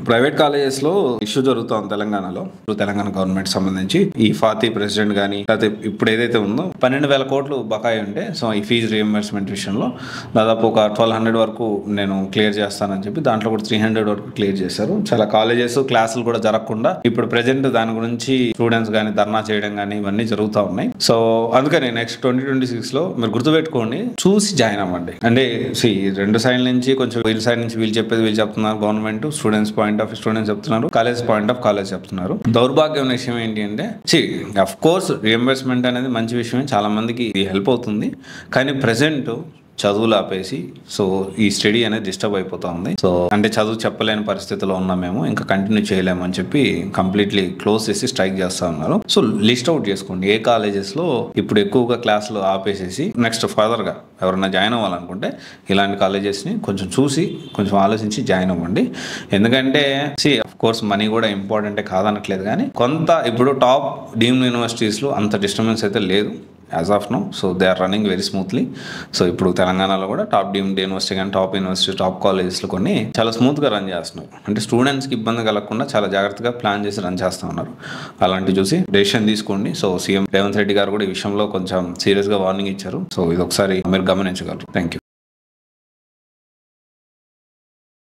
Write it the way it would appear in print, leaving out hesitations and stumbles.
Private colleges లో issue జరుగుతుంది తెలంగాణలో. తెలంగాణ గవర్నమెంట్ సంబంధించి ఈ ఫాతి ప్రెసిడెంట్ కానీ లేకపోతే ఇప్పుడు ఏదైతే ఉందో 12,000 కోట్లు బకాయి ఉంటే సో ఈ ఫీజు రియంబర్స్మెంట్ విషయంలో దాదాపు ఒక 1200 వరకు నేను క్లియర్ చేస్తానని చెప్పి దాంట్లో కూడా 300 వరకు క్లియర్ చేశారు. చాలా కాలేజెస్ క్లాసులు కూడా జరగకుండా ఇప్పుడు ప్రెసెంట్ దాని గురించి స్టూడెంట్స్ కానీ ధర్నా చేయడం కానీ ఇవన్నీ జరుగుతూ ఉన్నాయి. సో అందుకని నెక్స్ట్ 2026 లో మీరు గుర్తుపెట్టుకోండి, చూసి జాయిన్ అవ్వండి. అంటే రెండు సైడ్ నుంచి కొంచెం వీళ్ళ సైడ్ నుంచి వీళ్ళు చెప్పేది వీళ్ళు చెప్తున్నారు, government students point of students చెప్తున్నారు, కాలేజ్ పాయింట్ ఆఫ్ కాలేజ్ చెప్తున్నారు. దౌర్భాగ్యం విషయం ఏంటి అంటే అఫ్ కోర్స్ రియంబర్స్మెంట్ అనేది మంచి విషయమే, చాలా మందికి హెల్ప్ అవుతుంది. కానీ ప్రెసెంట్ చదువులు ఆపేసి సో ఈ స్టడీ అనేది డిస్టర్బ్ అయిపోతా ఉంది. సో అంటే చదువు చెప్పలేని పరిస్థితిలో ఉన్నాం మేము, ఇంకా కంటిన్యూ చేయలేము అని చెప్పి కంప్లీట్లీ క్లోజ్ చేసి స్ట్రైక్ చేస్తా ఉన్నారు. సో లిస్ట్ అవుట్ చేసుకోండి ఏ కాలేజెస్ లో ఇప్పుడు ఎక్కువగా క్లాసులు ఆపేసేసి నెక్స్ట్ ఫర్దర్ గా ఎవరైనా జాయిన్ అవ్వాలనుకుంటే ఇలాంటి కాలేజెస్ ని కొంచెం చూసి కొంచెం ఆలోచించి జాయిన్ అవ్వండి. ఎందుకంటే అఫ్ కోర్స్ మనీ కూడా ఇంపార్టెంటే కాదనట్లేదు, కానీ కొంత ఇప్పుడు టాప్ డీమ్డ్ యూనివర్సిటీస్ లో అంత డిస్టర్బెన్స్ అయితే లేదు as of now. So they are running very smoothly. So ఇప్పుడు తెలంగాణలో కూడా టాప్ డీమ్డ్ యూనివర్సిటీ కానీ టాప్ యూనివర్సిటీ టాప్ కాలేజెస్లో కొన్ని చాలా స్మూత్గా రన్ చేస్తున్నారు. అంటే స్టూడెంట్స్కి ఇబ్బంది కలగకుండా చాలా జాగ్రత్తగా ప్లాన్ చేసి రన్ చేస్తూ ఉన్నారు. అలాంటివి చూసి డెసిషన్ తీసుకోండి. సో సీఎం రేవంత్ రెడ్డి గారు కూడా ఈ విషయంలో కొంచెం సీరియస్గా వార్నింగ్ ఇచ్చారు. సో ఇది ఒకసారి మీరు గమనించగలరు. Thank you.